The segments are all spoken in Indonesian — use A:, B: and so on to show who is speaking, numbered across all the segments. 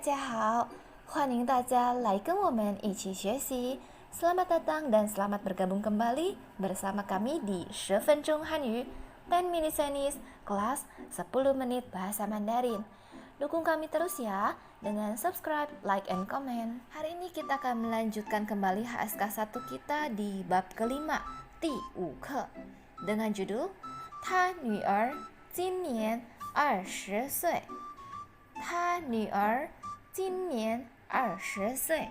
A: 家好，欢迎大家来跟我们一起学习。Selamat datang dan selamat bergabung kembali bersama kami di 10分钟汉语 10 minute Chinese kelas 10 menit bahasa Mandarin. Dukung kami terus ya dengan subscribe, like, and comment. Hari ini kita akan melanjutkan kembali HSK 1 kita di bab kelima, 第5课 dengan judul 他女儿今年20岁。他女儿今年20岁.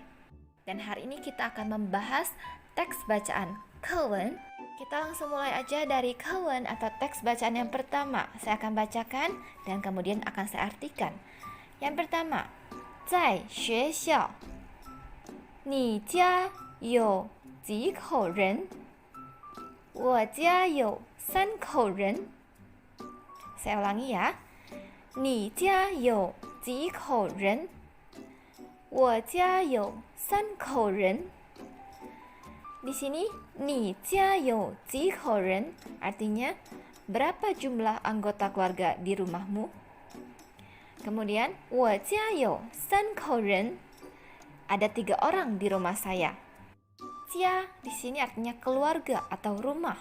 A: Dan hari ini kita akan membahas teks bacaan kewen. Kita langsung mulai aja dari kewen atau teks bacaan yang pertama. Saya akan bacakan dan kemudian akan saya artikan. Yang pertama, 在学校你家有几口人？我家有3口人。Saya ulangi ya. 你家有几口人？我家有3口人。Di sini, 你家有几口人 artinya berapa jumlah anggota keluarga di rumahmu? Kemudian, 我家有3口人 ada 3 orang di rumah saya. Jia di sini artinya keluarga atau rumah.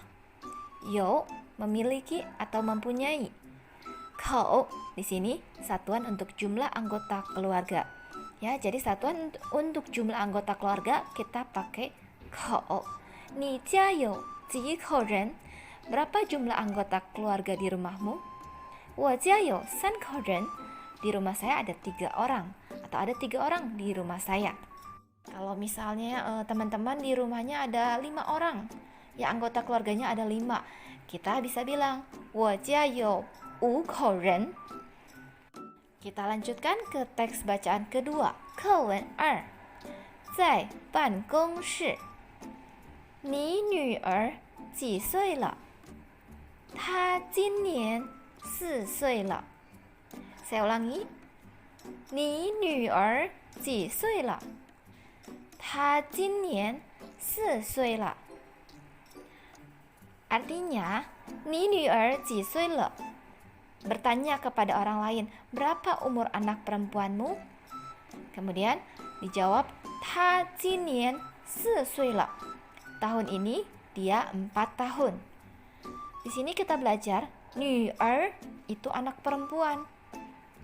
A: Yo memiliki atau mempunyai. Kau di sini satuan untuk jumlah anggota keluarga. Ya, jadi satuan untuk jumlah anggota keluarga kita pakai kau. Ni jia you ji kou ren? Berapa jumlah anggota keluarga di rumahmu? Wo jia you 3 kou ren. Di rumah saya ada 3 orang atau ada 3 orang di rumah saya. Kalau misalnya teman-teman di rumahnya ada 5 orang, ya anggota keluarganya ada 5, kita bisa bilang wo jia you 5口人. Kita lanjutkan ke teks bacaan kedua, 课文2. 在办公室你女儿几岁了？她今年4岁了。Saya ulangi. 你女儿几岁了？她今年4岁了。Artinya, 你女儿几岁了？ bertanya kepada orang lain, berapa umur anak perempuanmu? Kemudian dijawab, 她今年4岁了. Tahun ini dia 4 tahun. Di sini kita belajar, 女儿itu anak perempuan.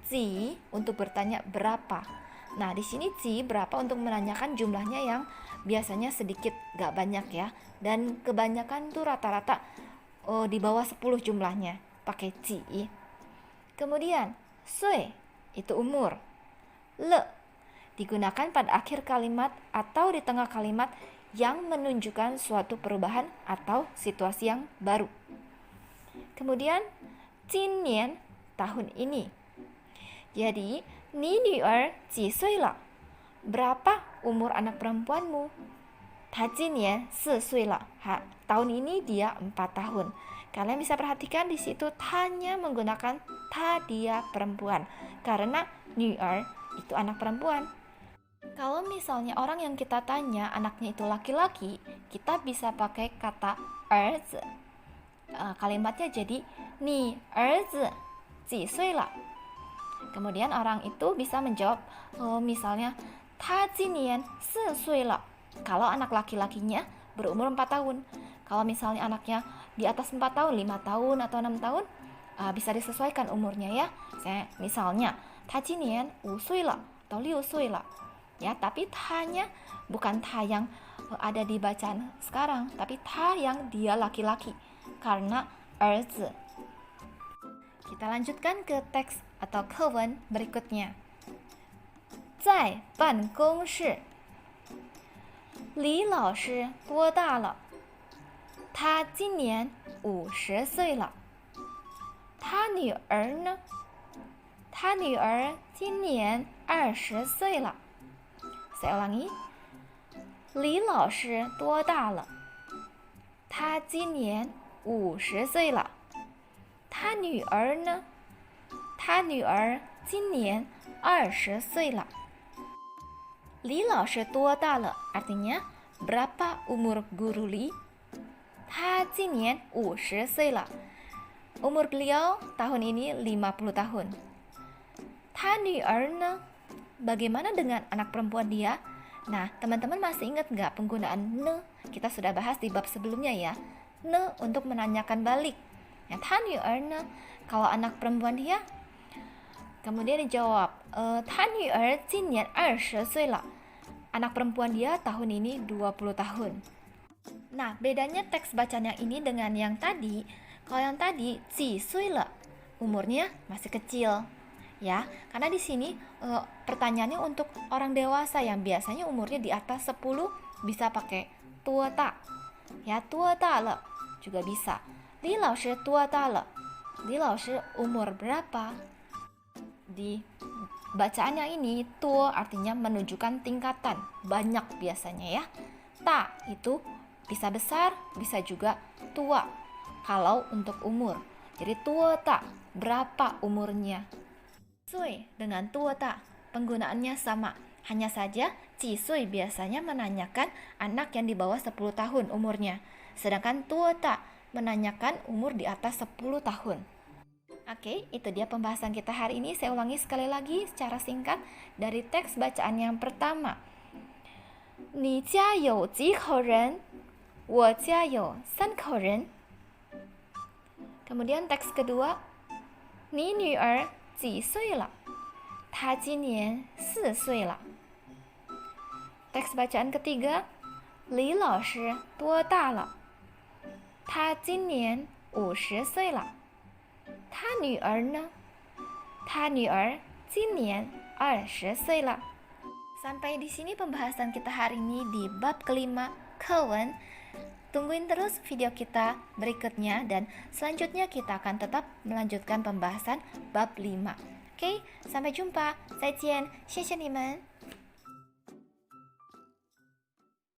A: Ji untuk bertanya berapa. Nah, di sini ji berapa untuk menanyakan jumlahnya yang biasanya sedikit, gak banyak ya. Dan kebanyakan tuh rata-rata di bawah 10 jumlahnya, pakai ji. Kemudian, sui itu umur. Le digunakan pada akhir kalimat atau di tengah kalimat yang menunjukkan suatu perubahan atau situasi yang baru. Kemudian, 今年 tahun ini. Jadi, 你女儿几岁了? Berapa umur anak perempuanmu? 她今年4岁了. Tahun ini dia 4 tahun. Kalian bisa perhatikan di situ tanya menggunakan ta dia perempuan karena 女儿 itu anak perempuan. Kalau misalnya orang yang kita tanya anaknya itu laki-laki, kita bisa pakai kata 儿子. Kalimatnya jadi 你儿子几岁了? Kemudian orang itu bisa menjawab misalnya 他今年4岁了. Kalau anak laki-lakinya berumur 4 tahun. Kalau misalnya anaknya di atas 4 tahun, 5 tahun atau 6 tahun, bisa disesuaikan umurnya ya. Misalnya, 他今年5岁了 atau 6岁了. Ya, tapi ta-nya bukan ta yang ada di bacaan sekarang, tapi ta yang dia laki-laki karena 儿子. Kita lanjutkan ke teks atau kewen berikutnya. 在办公室李老师多大了？他今年50岁了。他女儿呢？他女儿今年20岁了。Saya ulangi. 李老师多大了？他今年50岁了。他女儿呢？他女儿今年20岁了。李老师多大了 artinya berapa umur guru Li? 他今年50岁了. Umur beliau tahun ini 50 tahun. 他女儿呢? bagaimana dengan anak perempuan dia? Nah, teman-teman masih ingat nggak penggunaan ne? Kita sudah bahas di bab sebelumnya ya. Ne untuk menanyakan balik. Ya, ta nu'er ne, kalau anak perempuan dia, kemudian dijawab, ta nu'er jinian 20 岁了. Anak perempuan dia tahun ini 20 tahun. Nah, bedanya teks bacaan yang ini dengan yang tadi. Kalau yang tadi, 几岁了, umurnya masih kecil. Ya, karena di sini pertanyaannya untuk orang dewasa yang biasanya umurnya di atas 10 bisa pakai tua ta. Ya, tua ta le juga bisa. Li lao shi tua ta le. Li lao shi umur berapa? Di bacaan yang ini, tua artinya menunjukkan tingkatan, banyak biasanya ya. Ta itu bisa besar, bisa juga tua. Kalau untuk umur. Jadi tua ta, berapa umurnya? Sui dengan tua ta, penggunaannya sama. Hanya saja, ci sui biasanya menanyakan anak yang di bawah 10 tahun umurnya. Sedangkan tua ta menanyakan umur di atas 10 tahun. Oke, itu dia pembahasan kita hari ini. Saya ulangi sekali lagi secara singkat dari teks bacaan yang pertama. Ni jia you ji kou ren? Wo jia you 3口人. Kemudian teks kedua. Ni nu'er 几岁了? 她今年4岁了. Teks bacaan ketiga. Li lao shi duo da le? 她今年50岁了. 他女儿呢？他女儿今年20岁了. Sampai di sini pembahasan kita hari ini di bab kelima, Kewen. Tungguin terus video kita berikutnya dan selanjutnya kita akan tetap melanjutkan pembahasan bab 5. Oke, sampai jumpa. 再见，谢谢你们。